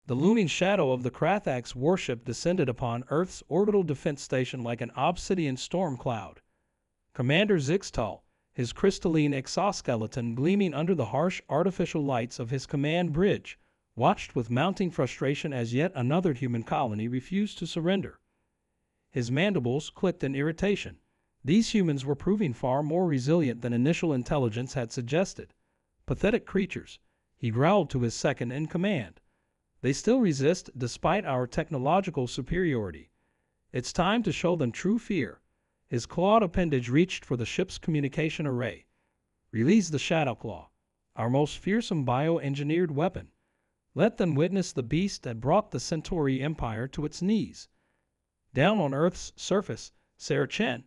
The looming shadow of the Krathax warship descended upon Earth's orbital defense station like an obsidian storm cloud. Commander Zixtal, his crystalline exoskeleton gleaming under the harsh artificial lights of his command bridge, watched with mounting frustration as yet another human colony refused to surrender. His mandibles clicked in irritation. These humans were proving far more resilient than initial intelligence had suggested. Pathetic creatures, he growled to his second in command. They still resist despite our technological superiority. It's time to show them true fear. His clawed appendage reached for the ship's communication array. Release the Shadow Claw, our most fearsome bioengineered weapon. Let them witness the beast that brought the Centauri Empire to its knees. Down on Earth's surface, Sarah Chen,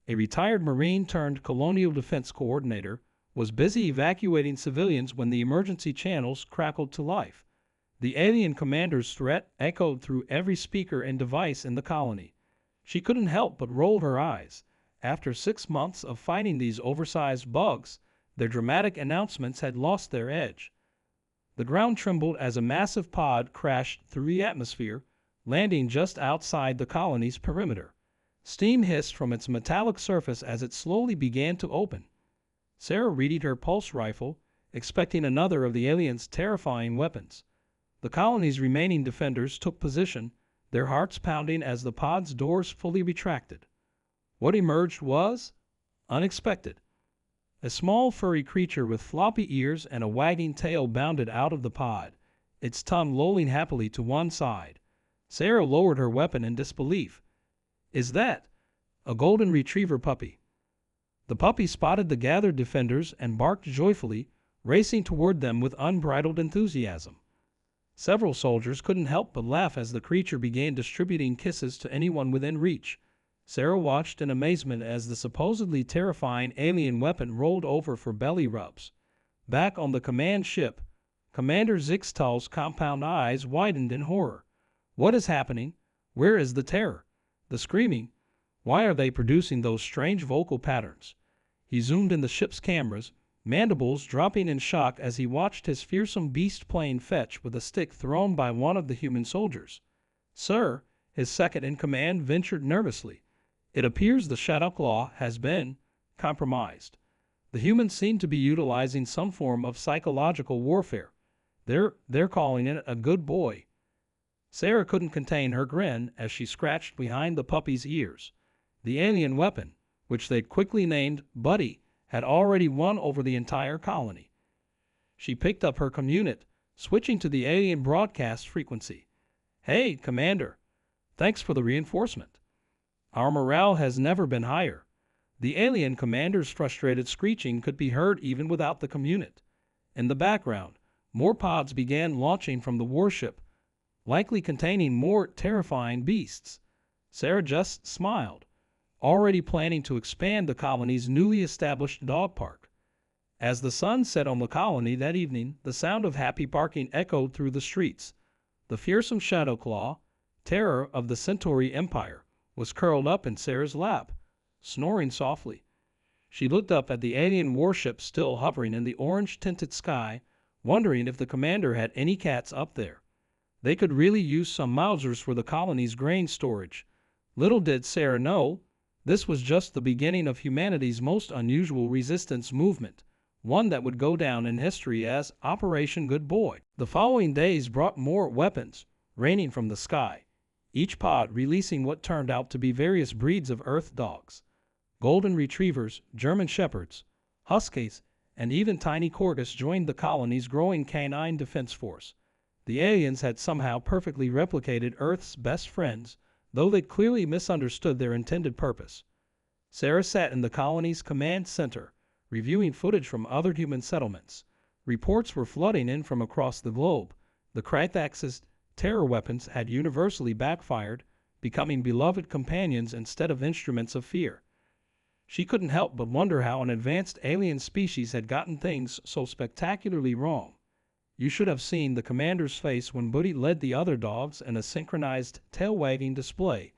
a retired Marine turned Colonial Defense Coordinator, was busy evacuating civilians when the emergency channels crackled to life. The alien commander's threat echoed through every speaker and device in the colony. She couldn't help but roll her eyes. After 6 months of fighting these oversized bugs, their dramatic announcements had lost their edge. The ground trembled as a massive pod crashed through the atmosphere, landing just outside the colony's perimeter. Steam hissed from its metallic surface as it slowly began to open. Sarah readied her pulse rifle, expecting another of the aliens' terrifying weapons. The colony's remaining defenders took position, their hearts pounding as the pod's doors fully retracted. What emerged was unexpected. A small furry creature with floppy ears and a wagging tail bounded out of the pod, its tongue lolling happily to one side. Sarah lowered her weapon in disbelief. Is that a golden retriever puppy? The puppy spotted the gathered defenders and barked joyfully, racing toward them with unbridled enthusiasm. Several soldiers couldn't help but laugh as the creature began distributing kisses to anyone within reach. Sarah watched in amazement as the supposedly terrifying alien weapon rolled over for belly rubs. Back on the command ship, Commander Zixtal's compound eyes widened in horror. What is happening? Where is the terror? The screaming? Why are they producing those strange vocal patterns? He zoomed in the ship's cameras, mandibles dropping in shock as he watched his fearsome beast playing fetch with a stick thrown by one of the human soldiers. Sir, his second in command ventured nervously. It appears the Shadow Claw has been compromised. The humans seem to be utilizing some form of psychological warfare. They're calling it a good boy. Sarah couldn't contain her grin as she scratched behind the puppy's ears. The alien weapon, which they'd quickly named Buddy, had already won over the entire colony. She picked up her communit, switching to the alien broadcast frequency. Hey, Commander. Thanks for the reinforcement. Our morale has never been higher. The alien commander's frustrated screeching could be heard even without the communit. In the background, more pods began launching from the warship, likely containing more terrifying beasts. Sarah just smiled, already planning to expand the colony's newly established dog park. As the sun set on the colony that evening, the sound of happy barking echoed through the streets. The fearsome Shadow Claw, terror of the Centauri Empire, was curled up in Sarah's lap, snoring softly. She looked up at the alien warship still hovering in the orange-tinted sky, wondering if the commander had any cats up there. They could really use some Mausers for the colony's grain storage. Little did Sarah know, this was just the beginning of humanity's most unusual resistance movement, one that would go down in history as Operation Good Boy. The following days brought more weapons, raining from the sky, each pod releasing what turned out to be various breeds of earth dogs. Golden retrievers, German shepherds, huskies, and even tiny corgis joined the colony's growing canine defense force. The aliens had somehow perfectly replicated Earth's best friends, though they'd clearly misunderstood their intended purpose. Sarah sat in the colony's command center, reviewing footage from other human settlements. Reports were flooding in from across the globe. The Krathax's terror weapons had universally backfired, becoming beloved companions instead of instruments of fear. She couldn't help but wonder how an advanced alien species had gotten things so spectacularly wrong. You should have seen the commander's face when Buddy led the other dogs in a synchronized tail-wagging display.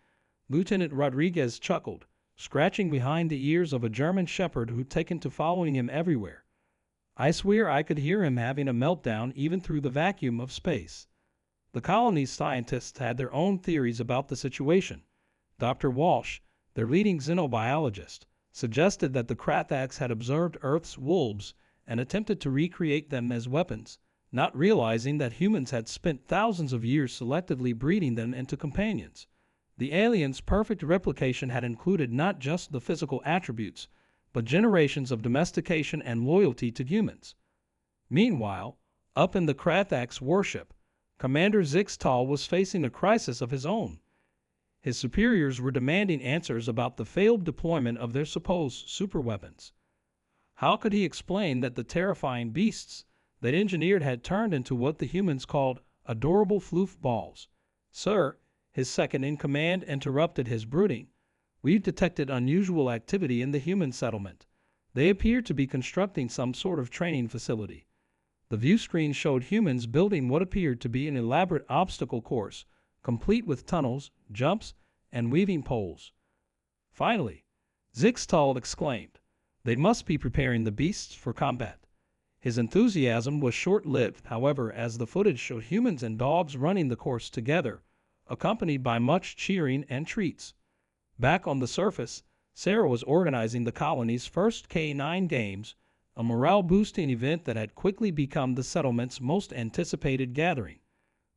Lieutenant Rodriguez chuckled, scratching behind the ears of a German shepherd who'd taken to following him everywhere. I swear I could hear him having a meltdown even through the vacuum of space. The colony's scientists had their own theories about the situation. Dr. Walsh, their leading xenobiologist, suggested that the Krathax had observed Earth's wolves and attempted to recreate them as weapons, not realizing that humans had spent thousands of years selectively breeding them into companions. The aliens' perfect replication had included not just the physical attributes, but generations of domestication and loyalty to humans. Meanwhile, up in the Krathax warship, Commander Zixtal was facing a crisis of his own. His superiors were demanding answers about the failed deployment of their supposed superweapons. How could he explain that the terrifying beasts they'd engineered had turned into what the humans called adorable floof balls? "Sir," his second-in-command interrupted his brooding, "we've detected unusual activity in the human settlement. They appear to be constructing some sort of training facility." The view screen showed humans building what appeared to be an elaborate obstacle course, complete with tunnels, jumps, and weaving poles. Finally, Zixtal exclaimed, "They must be preparing the beasts for combat." His enthusiasm was short-lived, however, as the footage showed humans and dogs running the course together, accompanied by much cheering and treats. Back on the surface, Sarah was organizing the colony's first K9 games, a morale-boosting event that had quickly become the settlement's most anticipated gathering.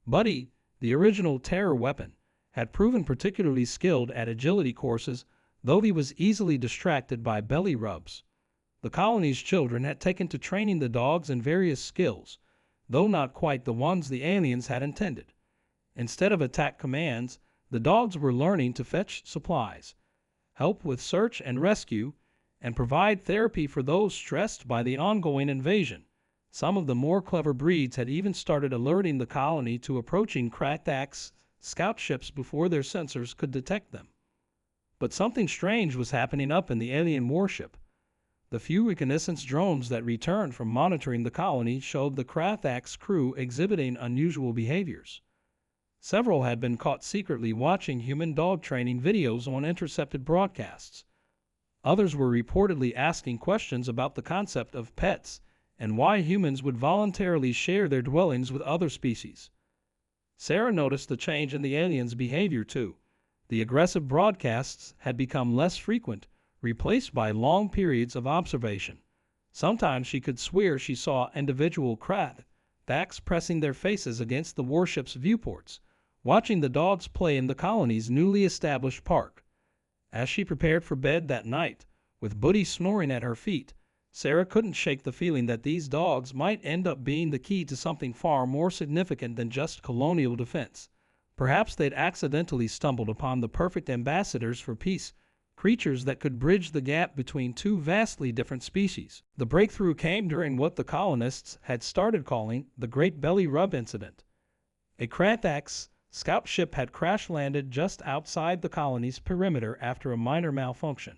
Buddy, the original terror weapon, had proven particularly skilled at agility courses, though he was easily distracted by belly rubs. The colony's children had taken to training the dogs in various skills, though not quite the ones the aliens had intended. Instead of attack commands, the dogs were learning to fetch supplies, help with search and rescue, and provide therapy for those stressed by the ongoing invasion. Some of the more clever breeds had even started alerting the colony to approaching Krathax scout ships before their sensors could detect them. But something strange was happening up in the alien warship. The few reconnaissance drones that returned from monitoring the colony showed the Krathax crew exhibiting unusual behaviors. Several had been caught secretly watching human-dog training videos on intercepted broadcasts. Others were reportedly asking questions about the concept of pets and why humans would voluntarily share their dwellings with other species. Sarah noticed the change in the aliens' behavior too. The aggressive broadcasts had become less frequent, replaced by long periods of observation. Sometimes she could swear she saw individual Krathax pressing their faces against the warship's viewports, watching the dogs play in the colony's newly established park. As she prepared for bed that night, with Buddy snoring at her feet, Sarah couldn't shake the feeling that these dogs might end up being the key to something far more significant than just colonial defense. Perhaps they'd accidentally stumbled upon the perfect ambassadors for peace, creatures that could bridge the gap between two vastly different species. The breakthrough came during what the colonists had started calling the Great Belly Rub Incident. A Krathax scout ship had crash-landed just outside the colony's perimeter after a minor malfunction.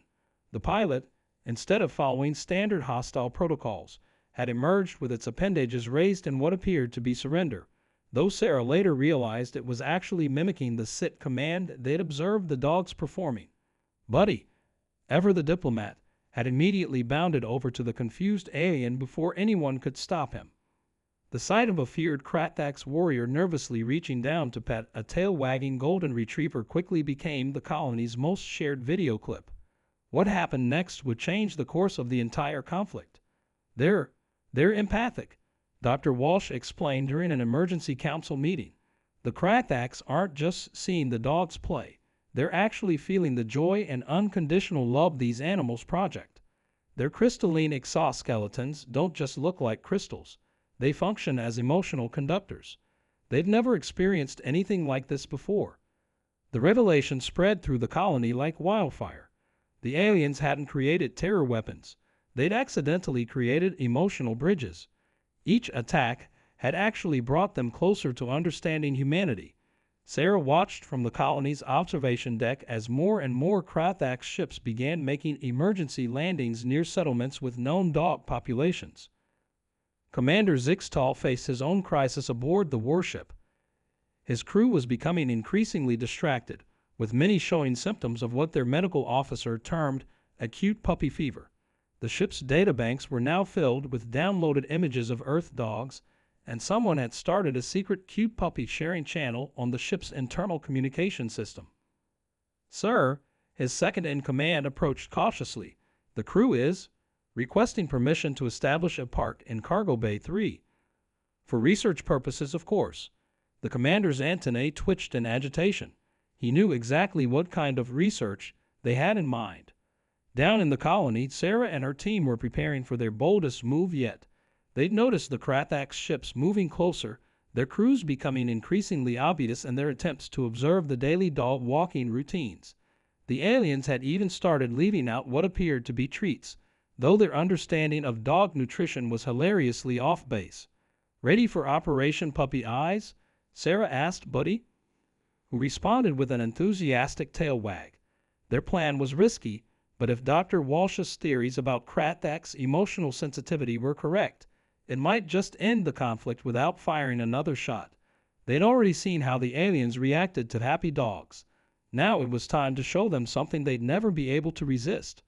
The pilot, instead of following standard hostile protocols, had emerged with its appendages raised in what appeared to be surrender, though Sarah later realized it was actually mimicking the sit command they'd observed the dogs performing. Buddy, ever the diplomat, had immediately bounded over to the confused alien before anyone could stop him. The sight of a feared Krathax warrior nervously reaching down to pet a tail-wagging golden retriever quickly became the colony's most shared video clip. What happened next would change the course of the entire conflict. They're empathic, Dr. Walsh explained during an emergency council meeting. The Krathax aren't just seeing the dogs play. They're actually feeling the joy and unconditional love these animals project. Their crystalline exoskeletons don't just look like crystals. They function as emotional conductors. They'd never experienced anything like this before. The revelation spread through the colony like wildfire. The aliens hadn't created terror weapons. They'd accidentally created emotional bridges. Each attack had actually brought them closer to understanding humanity. Sarah watched from the colony's observation deck as more and more Krathax ships began making emergency landings near settlements with known dog populations. Commander Zixtal faced his own crisis aboard the warship. His crew was becoming increasingly distracted, with many showing symptoms of what their medical officer termed acute puppy fever. The ship's databanks were now filled with downloaded images of Earth dogs and someone had started a secret cute puppy sharing channel on the ship's internal communication system. "Sir," his second-in-command approached cautiously, "the crew is requesting permission to establish a park in Cargo Bay 3. For research purposes, of course." The commander's antennae twitched in agitation. He knew exactly what kind of research they had in mind. Down in the colony, Sarah and her team were preparing for their boldest move yet. They'd noticed the Krathax ships moving closer, their crews becoming increasingly obvious in their attempts to observe the daily dog walking routines. The aliens had even started leaving out what appeared to be treats, though their understanding of dog nutrition was hilariously off base. "Ready for Operation Puppy Eyes?" Sarah asked Buddy, who responded with an enthusiastic tail wag. Their plan was risky, but if Dr. Walsh's theories about Krathax emotional sensitivity were correct, it might just end the conflict without firing another shot. They'd already seen how the aliens reacted to happy dogs. Now it was time to show them something they'd never be able to resist.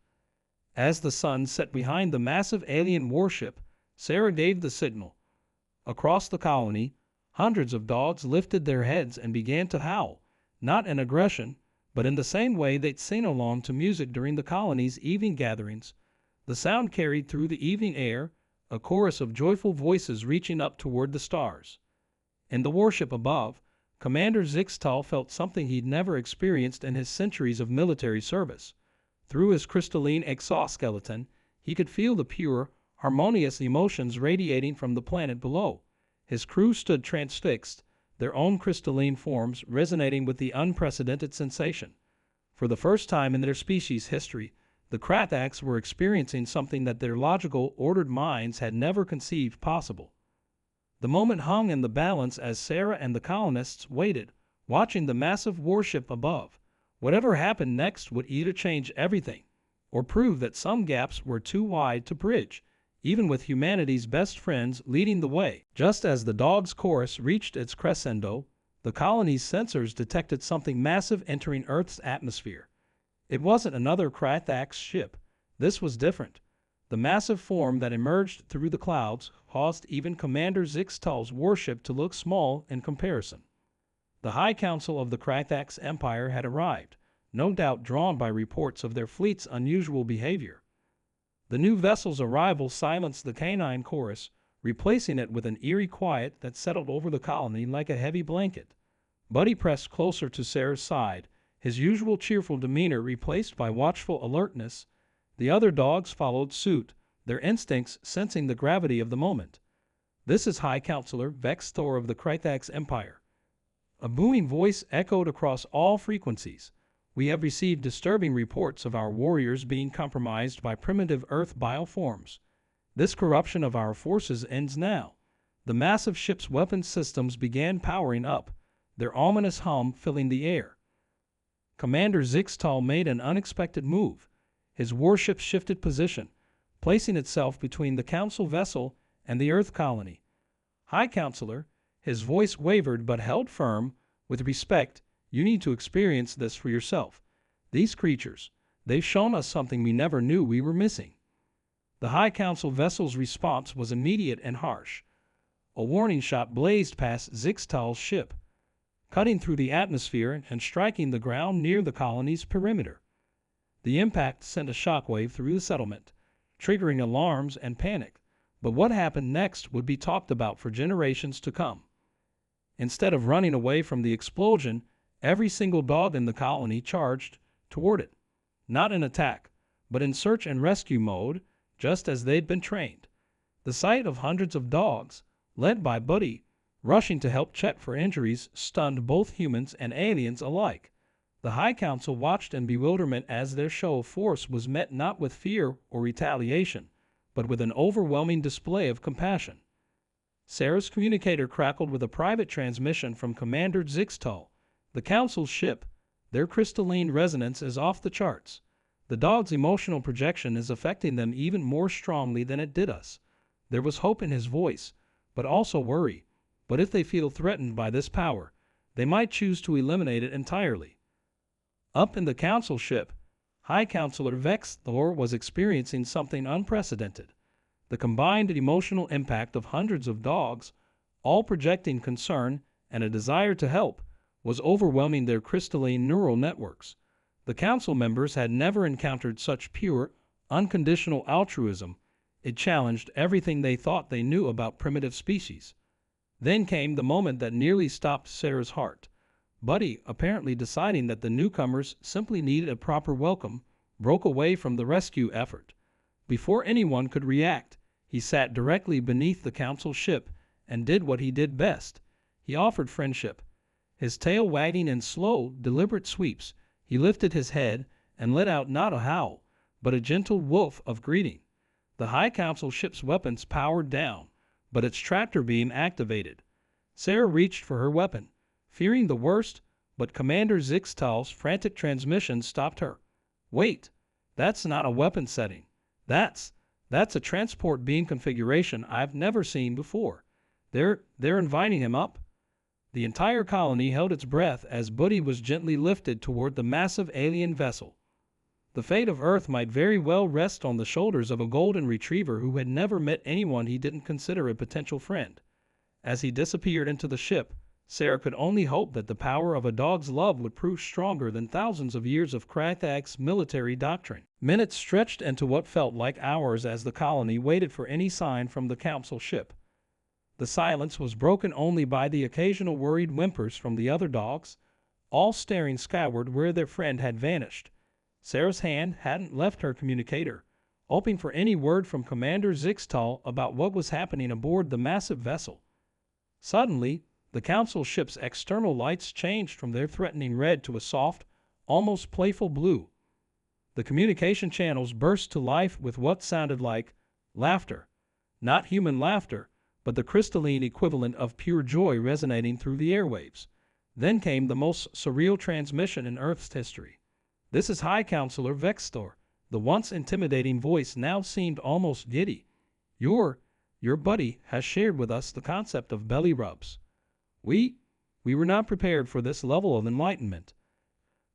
As the sun set behind the massive alien warship, Sarah gave the signal. Across the colony, hundreds of dogs lifted their heads and began to howl, not in aggression, but in the same way they'd sing along to music during the colony's evening gatherings. The sound carried through the evening air, a chorus of joyful voices reaching up toward the stars. In the warship above, Commander Zixtal felt something he'd never experienced in his centuries of military service. Through his crystalline exoskeleton, he could feel the pure, harmonious emotions radiating from the planet below. His crew stood transfixed, their own crystalline forms resonating with the unprecedented sensation. For the first time in their species' history, the Krathax were experiencing something that their logical, ordered minds had never conceived possible. The moment hung in the balance as Sarah and the colonists waited, watching the massive warship above. Whatever happened next would either change everything, or prove that some gaps were too wide to bridge, even with humanity's best friends leading the way. Just as the dog's chorus reached its crescendo, the colony's sensors detected something massive entering Earth's atmosphere. It wasn't another Krathax ship. This was different. The massive form that emerged through the clouds caused even Commander Zixtal's warship to look small in comparison. The High Council of the Krathax Empire had arrived, no doubt drawn by reports of their fleet's unusual behavior. The new vessel's arrival silenced the canine chorus, replacing it with an eerie quiet that settled over the colony like a heavy blanket. Buddy pressed closer to Sarah's side, his usual cheerful demeanor replaced by watchful alertness. The other dogs followed suit, their instincts sensing the gravity of the moment. "This is High Counselor Vex Thor of the Krathax Empire." A booming voice echoed across all frequencies. "We have received disturbing reports of our warriors being compromised by primitive Earth bioforms. This corruption of our forces ends now." The massive ship's weapons systems began powering up, their ominous hum filling the air. Commander Zixtal made an unexpected move. His warship shifted position, placing itself between the Council vessel and the Earth colony. "High Counselor," his voice wavered but held firm, "with respect, you need to experience this for yourself. These creatures, they've shown us something we never knew we were missing." The High Council vessel's response was immediate and harsh. A warning shot blazed past Zixtal's ship, cutting through the atmosphere and striking the ground near the colony's perimeter. The impact sent a shockwave through the settlement, triggering alarms and panic. But what happened next would be talked about for generations to come. Instead of running away from the explosion, every single dog in the colony charged toward it, not in attack, but in search and rescue mode, just as they'd been trained. The sight of hundreds of dogs, led by Buddy, rushing to help Chet for injuries stunned both humans and aliens alike. The High Council watched in bewilderment as their show of force was met not with fear or retaliation, but with an overwhelming display of compassion. Sarah's communicator crackled with a private transmission from Commander Zixtal. "The Council's ship, their crystalline resonance is off the charts. The dog's emotional projection is affecting them even more strongly than it did us." There was hope in his voice, but also worry. But if they feel threatened by this power, they might choose to eliminate it entirely. Up in the Council ship, High Counselor Vex Thor was experiencing something unprecedented. The combined emotional impact of hundreds of dogs, all projecting concern and a desire to help, was overwhelming their crystalline neural networks. The council members had never encountered such pure, unconditional altruism. It challenged everything they thought they knew about primitive species. Then came the moment that nearly stopped Sarah's heart. Buddy, apparently deciding that the newcomers simply needed a proper welcome, broke away from the rescue effort. Before anyone could react, he sat directly beneath the council ship and did what he did best. He offered friendship. His tail wagging in slow, deliberate sweeps, he lifted his head and let out not a howl, but a gentle woof of greeting. The High Council ship's weapons powered down, but its tractor beam activated. Sarah reached for her weapon, fearing the worst, but Commander Zixtal's frantic transmission stopped her. "Wait, that's not a weapon setting. That's a transport beam configuration I've never seen before. They're inviting him up." The entire colony held its breath as Buddy was gently lifted toward the massive alien vessel. The fate of Earth might very well rest on the shoulders of a golden retriever who had never met anyone he didn't consider a potential friend. As he disappeared into the ship, Sarah could only hope that the power of a dog's love would prove stronger than thousands of years of Krathak's military doctrine. Minutes stretched into what felt like hours as the colony waited for any sign from the council ship. The silence was broken only by the occasional worried whimpers from the other dogs, all staring skyward where their friend had vanished. Sarah's hand hadn't left her communicator, hoping for any word from Commander Zixtal about what was happening aboard the massive vessel. Suddenly, the council ship's external lights changed from their threatening red to a soft, almost playful blue. The communication channels burst to life with what sounded like laughter. Not human laughter, but the crystalline equivalent of pure joy resonating through the airwaves. Then came the most surreal transmission in Earth's history. "This is High Counselor Vextor." The once intimidating voice now seemed almost giddy. Your buddy has shared with us the concept of belly rubs. We were not prepared for this level of enlightenment.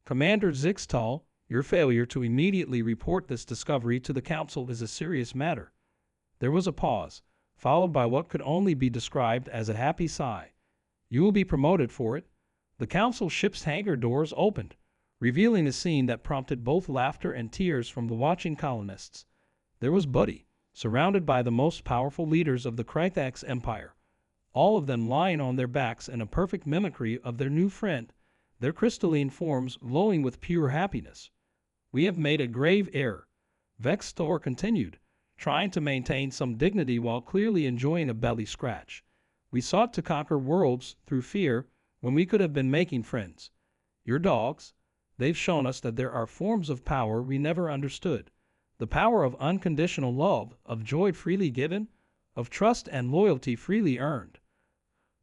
Commander Zixtal, your failure to immediately report this discovery to the Council is a serious matter." There was a pause, followed by what could only be described as a happy sigh. "You will be promoted for it." The Council ship's hangar doors opened, revealing a scene that prompted both laughter and tears from the watching colonists. There was Buddy, surrounded by the most powerful leaders of the Krathak's empire, all of them lying on their backs in a perfect mimicry of their new friend, their crystalline forms glowing with pure happiness. "We have made a grave error," Vextor continued, trying to maintain some dignity while clearly enjoying a belly scratch. "We sought to conquer worlds through fear when we could have been making friends. Your dogs, they've shown us that there are forms of power we never understood. The power of unconditional love, of joy freely given, of trust and loyalty freely earned."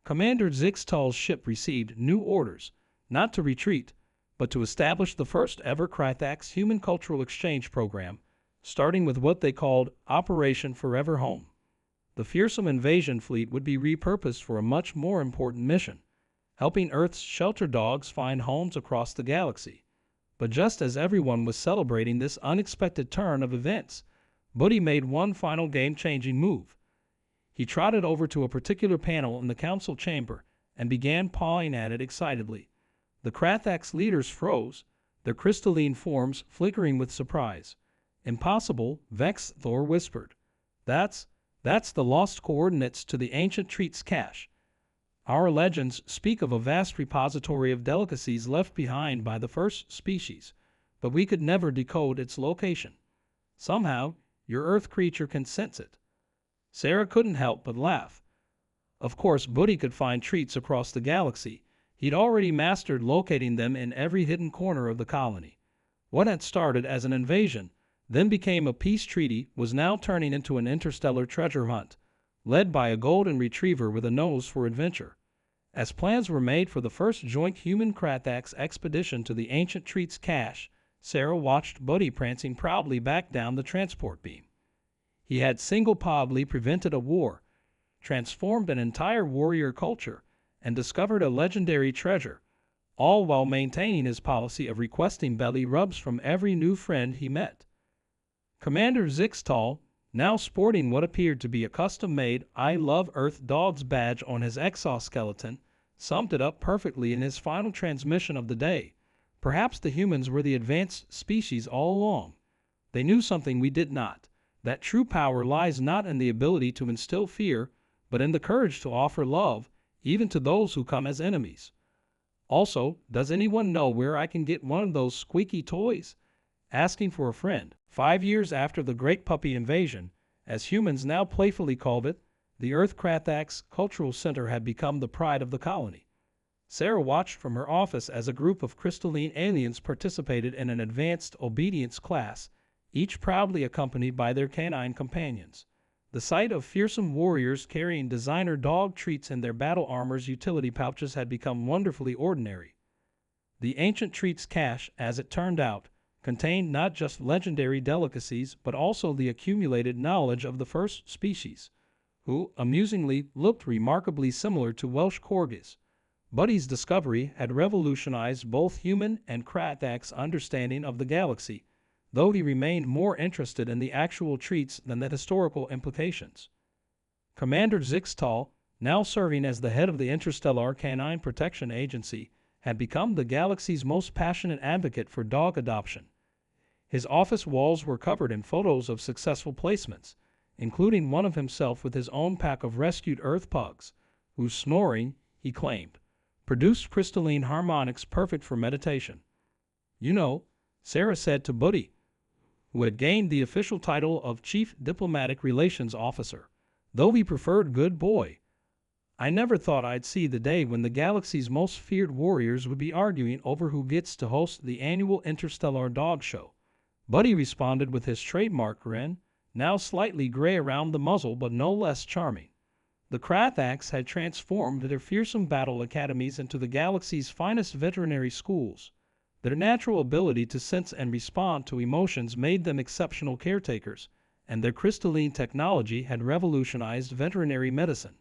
Commander Zixtal's ship received new orders, not to retreat, but to establish the first ever Krathak's human cultural exchange program, starting with what they called Operation Forever Home. The fearsome invasion fleet would be repurposed for a much more important mission, helping Earth's shelter dogs find homes across the galaxy. But just as everyone was celebrating this unexpected turn of events, Buddy made one final game-changing move. He trotted over to a particular panel in the council chamber and began pawing at it excitedly. The Krathak's leaders froze, their crystalline forms flickering with surprise. "Impossible," Vexthor whispered. That's the lost coordinates to the ancient treats cache. Our legends speak of a vast repository of delicacies left behind by the first species, but we could never decode its location. Somehow, your Earth creature can sense it." Sarah couldn't help but laugh. Of course, Buddy could find treats across the galaxy. He'd already mastered locating them in every hidden corner of the colony. What had started as an invasion, then became a peace treaty, was now turning into an interstellar treasure hunt, led by a golden retriever with a nose for adventure. As plans were made for the first joint human Krathak's expedition to the ancient treats cache, Sarah watched Buddy prancing proudly back down the transport beam. He had single-podedly prevented a war, transformed an entire warrior culture, and discovered a legendary treasure, all while maintaining his policy of requesting belly rubs from every new friend he met. Commander Zixtal, now sporting what appeared to be a custom-made I Love Earth Dogs badge on his exoskeleton, summed it up perfectly in his final transmission of the day. Perhaps the humans were the advanced species all along. They knew something we did not, that true power lies not in the ability to instill fear, but in the courage to offer love, even to those who come as enemies. Also, does anyone know where I can get one of those squeaky toys? Asking for a friend. 5 years after the Great Puppy Invasion, as humans now playfully called it, the Earth Krathax Cultural Center had become the pride of the colony. Sarah watched from her office as a group of crystalline aliens participated in an advanced obedience class, each proudly accompanied by their canine companions. The sight of fearsome warriors carrying designer dog treats in their battle armor's utility pouches had become wonderfully ordinary. The ancient treats cache, as it turned out, contained not just legendary delicacies but also the accumulated knowledge of the first species, who, amusingly, looked remarkably similar to Welsh corgis. Buddy's discovery had revolutionized both human and Krathax understanding of the galaxy, though he remained more interested in the actual treats than the historical implications. Commander Zixtal, now serving as the head of the Interstellar Canine Protection Agency, had become the galaxy's most passionate advocate for dog adoption. His office walls were covered in photos of successful placements, including one of himself with his own pack of rescued Earth pugs, whose snoring, he claimed, produced crystalline harmonics perfect for meditation. "You know," Sarah said to Buddy, who had gained the official title of Chief Diplomatic Relations Officer, though he preferred Good Boy, "I never thought I'd see the day when the galaxy's most feared warriors would be arguing over who gets to host the annual Interstellar Dog Show." Buddy responded with his trademark grin, now slightly gray around the muzzle but no less charming. The Krathax had transformed their fearsome battle academies into the galaxy's finest veterinary schools. Their natural ability to sense and respond to emotions made them exceptional caretakers, and their crystalline technology had revolutionized veterinary medicine.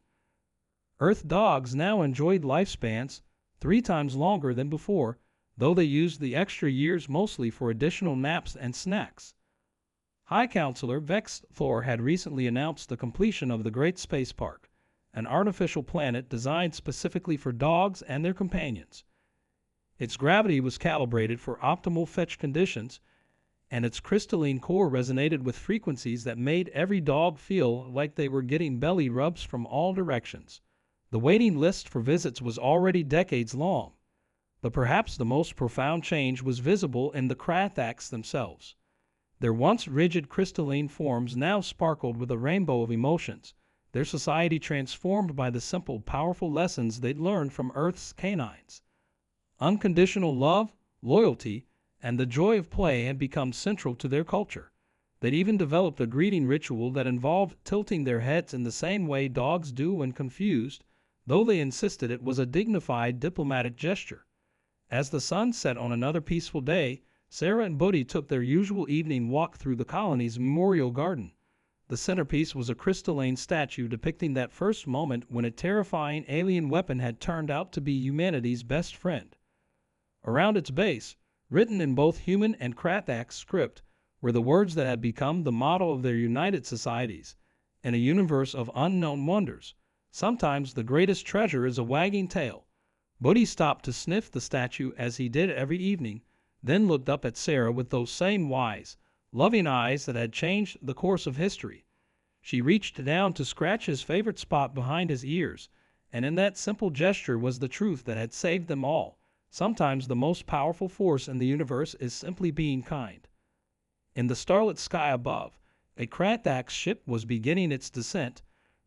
Earth dogs now enjoyed lifespans 3 times longer than before, though they used the extra years mostly for additional naps and snacks. High Counselor Vex Thor had recently announced the completion of the Great Space Park, an artificial planet designed specifically for dogs and their companions. Its gravity was calibrated for optimal fetch conditions, and its crystalline core resonated with frequencies that made every dog feel like they were getting belly rubs from all directions. The waiting list for visits was already decades long, but perhaps the most profound change was visible in the Krathax themselves. Their once rigid crystalline forms now sparkled with a rainbow of emotions, their society transformed by the simple, powerful lessons they'd learned from Earth's canines. Unconditional love, loyalty, and the joy of play had become central to their culture. They'd even developed a greeting ritual that involved tilting their heads in the same way dogs do when confused, though they insisted it was a dignified diplomatic gesture. As the sun set on another peaceful day, Sarah and Buddy took their usual evening walk through the colony's memorial garden. The centerpiece was a crystalline statue depicting that first moment when a terrifying alien weapon had turned out to be humanity's best friend. Around its base, written in both human and Krathax script, were the words that had become the motto of their united societies. In a universe of unknown wonders, sometimes the greatest treasure is a wagging tail. Buddy stopped to sniff the statue as he did every evening, then looked up at Sarah with those same wise, loving eyes that had changed the course of history. She reached down to scratch his favorite spot behind his ears, and in that simple gesture was the truth that had saved them all. Sometimes the most powerful force in the universe is simply being kind. In the starlit sky above, a Krathax ship was beginning its descent,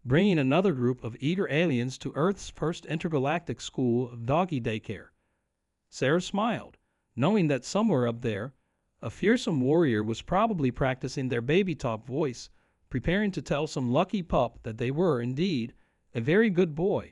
bringing another group of eager aliens to Earth's first intergalactic school of doggy daycare. Sarah smiled, knowing that somewhere up there, a fearsome warrior was probably practicing their baby talk voice, preparing to tell some lucky pup that they were, indeed, a very good boy.